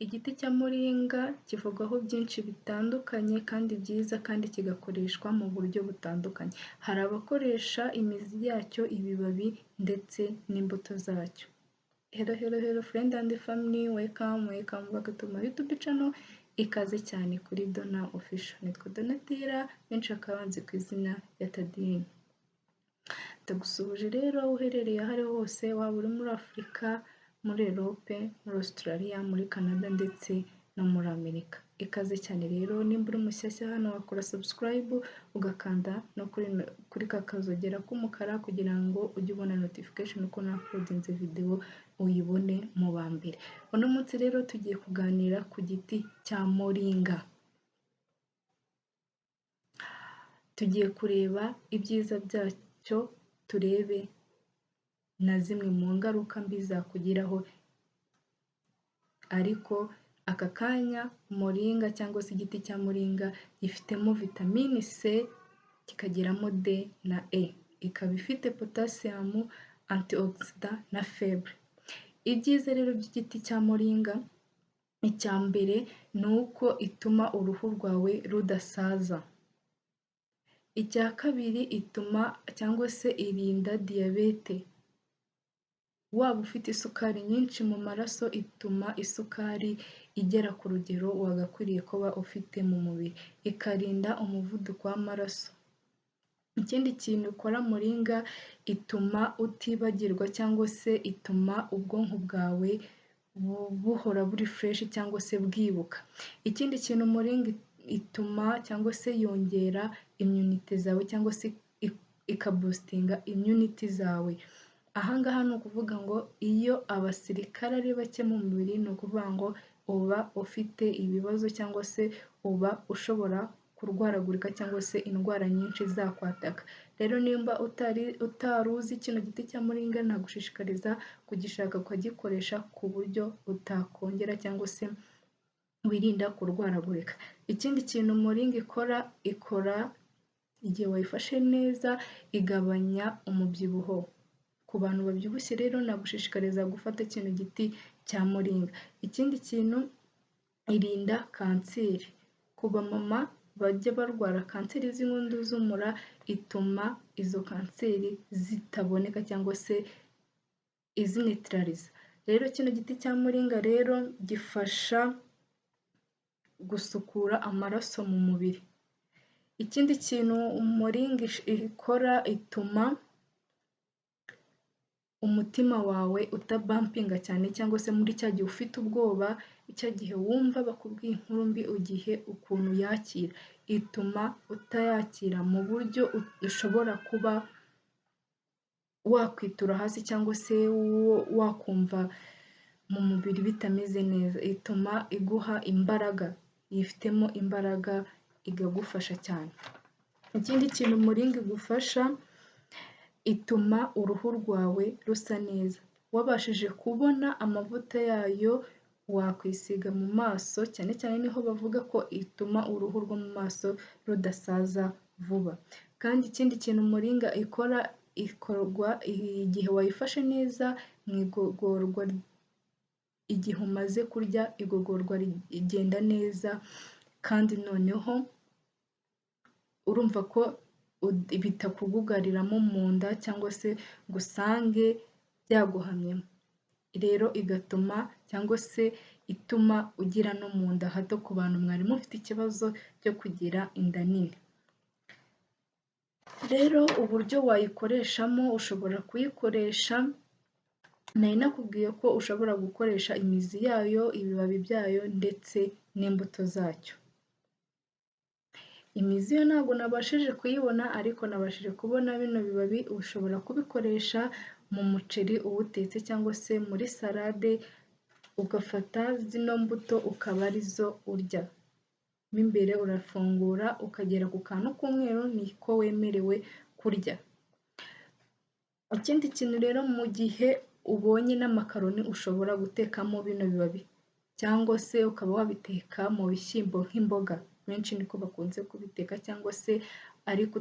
Igiti cya muringa kivugwaho byinshi bitandukanye kandi byiza kandi kigakoreshwa mu buryo butandukanye. Hari abakoresha imizi yacyo, ibibabi ndetse n'imbuto zacyo. Hello friend and family, welcome back to my YouTube channel. Ikaze cyane kuri Donna Official. Nitwa Donatilla, benshi bakaba banzi ku izina ya Tadine. Ndagusuhuje rero uherereye aho ari hose, waba uri muri Afurika, muri Europe, muri Australia, muri Canada ndetse no muri Amerika. Ikaze cyane rero, nimba uri mushyashya hano wakora subscribe, ugakanda no kuri kakazogera k'umukara kugira ngo ujye ubona notification uko na-uploadinze video uyibone mu ba mbere. Uno munsi rero tugiye kuganira ku giti cya moringa. Tugiye kureba ibyiza byacyo, turebe na zimwe mu ngaruka mbi zakugiraho. Ariko aka kanya moringa cyangwa se igiti cya moringa gifitemo vitamine C, kikagiramo D na E, ikaba ifite potassium, antioxidant na fibre. Ibyiza rero by'igiti cya moringa, icya mbere ni uko ituma uruhu rwawe rudasaza. Icya kabiri, ituma cyangwa se irinda diyabete. Waba ufite isukari nyinshi mu maraso, ituma isukari igera ku rugero wagakwiriye kuba ufite mu mubiri, ikarinda umuvuduko w'amaraso. Ikindi kintu ikora moringa, ituma utibagirwa cyangwa se ituma ubwonko bwawe buhora buri fresh cyangwa se bwibuka. Ikindi kintu moringa ituma cyangwa se yongera immunity zawe cyangwa se ikaboostinga immunity zawe. Ahangaha ni ukuvuga ngo iyo abasirikare ari bake mu mubiri, ni ukuvuga ngo uba ufite ibibazo cyangwa se uba ushobora kurwaragurika cyangwa se indwara nyinshi zakwataka. Rero nimba utari uzi kino giti cya moringa, nagushishikariza kugishaka ukagikoresha ku buryo utakongera cyangwa se wirinda kurwaragurika. Ikindi kintu moringa ikora igihe wayifashe neza, igabanya umubyibuho. Ku bantu babyibushye rero nagushishikariza gufata kino giti cya moringa. Ikindi kintu, irinda kanseri. Ku bamama bajya barwara kanseri z'inkondo z'umura, ituma izo kanseri zitaboneka cyangwa se izineutraliza. Rero kino giti cya moringa rero gifasha gusukura amaraso mu mubiri. Ikindi kintu moringa ikora, ituma umutima wawe utabampinga cyane cyangwa se muri cya gihe ufite ubwoba, cya gihe wumva bakubwiye inkuru mbi, ugihe ukuntu yakira, ituma utayakira mu buryo ushobora kuba wakwitura hasi cyangwa se wakumva mu mubiri bitameze neza. Ituma iguha imbaraga, yifitemo imbaraga, igagufasha cyane. Ikindi kintu moringa igufasha, ituma uruhu rwawe rusa neza. Wabashije kubona amavuta yayo wakwisiga mu maso, cyane cyane niho bavuga ko ituma uruhu rwo mu maso rudasaza vuba. Kandi ikindi kintu moringa ikorwa igihe wayifashe neza mu igogorwa. Igihe umaze kurya, igogorwa rigenda neza, kandi noneho urumva ko bitakugugariramo mu nda cyangwa se ngo usange byaguhamyemo. Rero igatuma cyangwa se ituma ugira no mu nda hato ku bantu mwari mufite ikibazo cyo kugira inda nini. Rero uburyo wayikoreshamo, ushobora kuyikoresha, nari nakubwiye ko ushobora gukoresha imizi yayo, ibibabi byayo ndetse n'imbuto zacyo. Imizi yo ntabwo nabashije kuyibona, ariko nabashije kubona bino bibabi. Ushobora kubikoresha mu muceri uwutetse cyangwa se muri salade, ugafata zino mbuto ukaba arizo urya. Mo imbere urafungura ukagera ku kantu k'umweru, niko wemerewe kurya. Ikindi kintu rero, mu gihe ubonye n'amakaroni ushobora gutekamo bino bibabi, cyangwa se ukaba wabiteka mu bishyimbo nk'imboga. Benshi niko bakunze kubiteka, cyangwa se ariko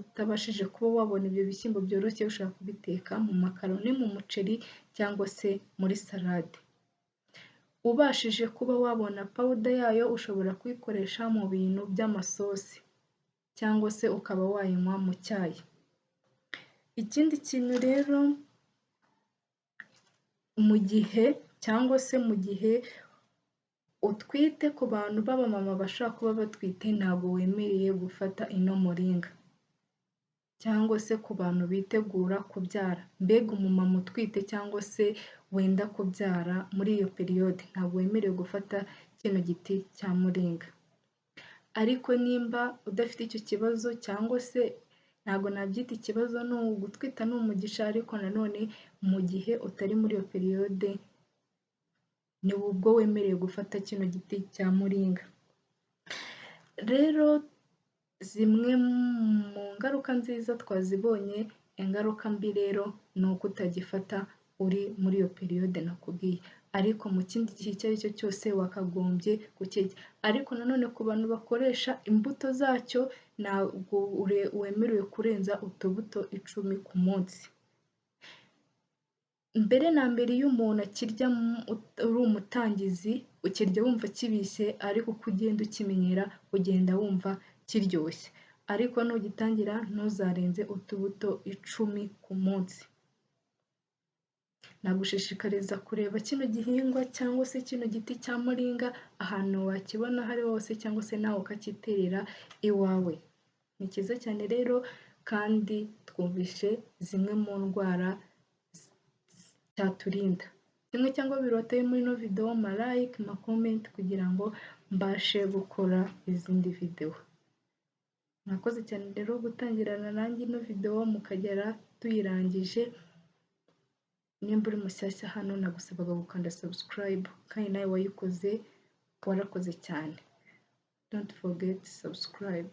utabashije kuba wabona ibyo bishyimbo byoroshye, ushobora kubiteka mu makaroni, mu muceri cyangwa se muri salade. ubashije kuba wabona powder yayo ushobora kuyikoresha mu bintu by'amasosi cyangwa se ukaba wayinywa mu cyayi. Ikindi kintu rero mu gihe utwite, ku bantu b'abamama bashobora kuba batwite ntabwo wemerewe gufata ino muringa, cyangwa se ku bantu bitegura kubyara, mbega umumama utwite cyangwa se wenda kubyara muri iyo periyode ntabwo wemerewe gufata kino giti cya muringa. Ariko nimba udafite icyo kibazo cyangwa se ntabwo nabyita ikibazo, ni ugutwita ni umugisha, ariko nanone mu gihe utari muri iyo periyode ni ubwo wemerewe gufata kino giti cya muringa. Rero zimwe mu ngaruka nziza twazibonye, ingaruka mbi rero ni uko utagifata uri muri iyo periyode nakubwiye, ariko mu kindi gihe icyo ari cyo cyose wakagombye kukirya. Ariko nanone ku bantu bakoresha imbuto zacyo ntabwo wemerewe kurenza utubuto 10 ku munsi. Mbere na mbere iyo umuntu akirya uri umutangizi ukirya wumva kibishye, ariko uko ugenda ukimenyera ugenda wumva kiryoshye, ariko nugitangira ntuzarenze utubuto 10 ku munsi. Nagushishikariza kureba kino gihingwa cyangwa se kino giti cya muringa ahantu wakibona aho ari hose, cyangwa se nawe ukakiterera iwawe. Ni cyiza cyane rero, kandi twumvishe zimwe mu ndwara cyaturinda. Kimwe cyangwa bibiri wateye muri ino video, ma like, ma comment kugira ngo mbashe gukora izindi video. Mwakoze cyane rero gutangirana nanjye ino video mukagera tuyirangije. Nimba uri mushyashya hano nagusabaga gukanda subscribe, kandi nawe wayikoze warakoze cyane. Don't forget subscribe.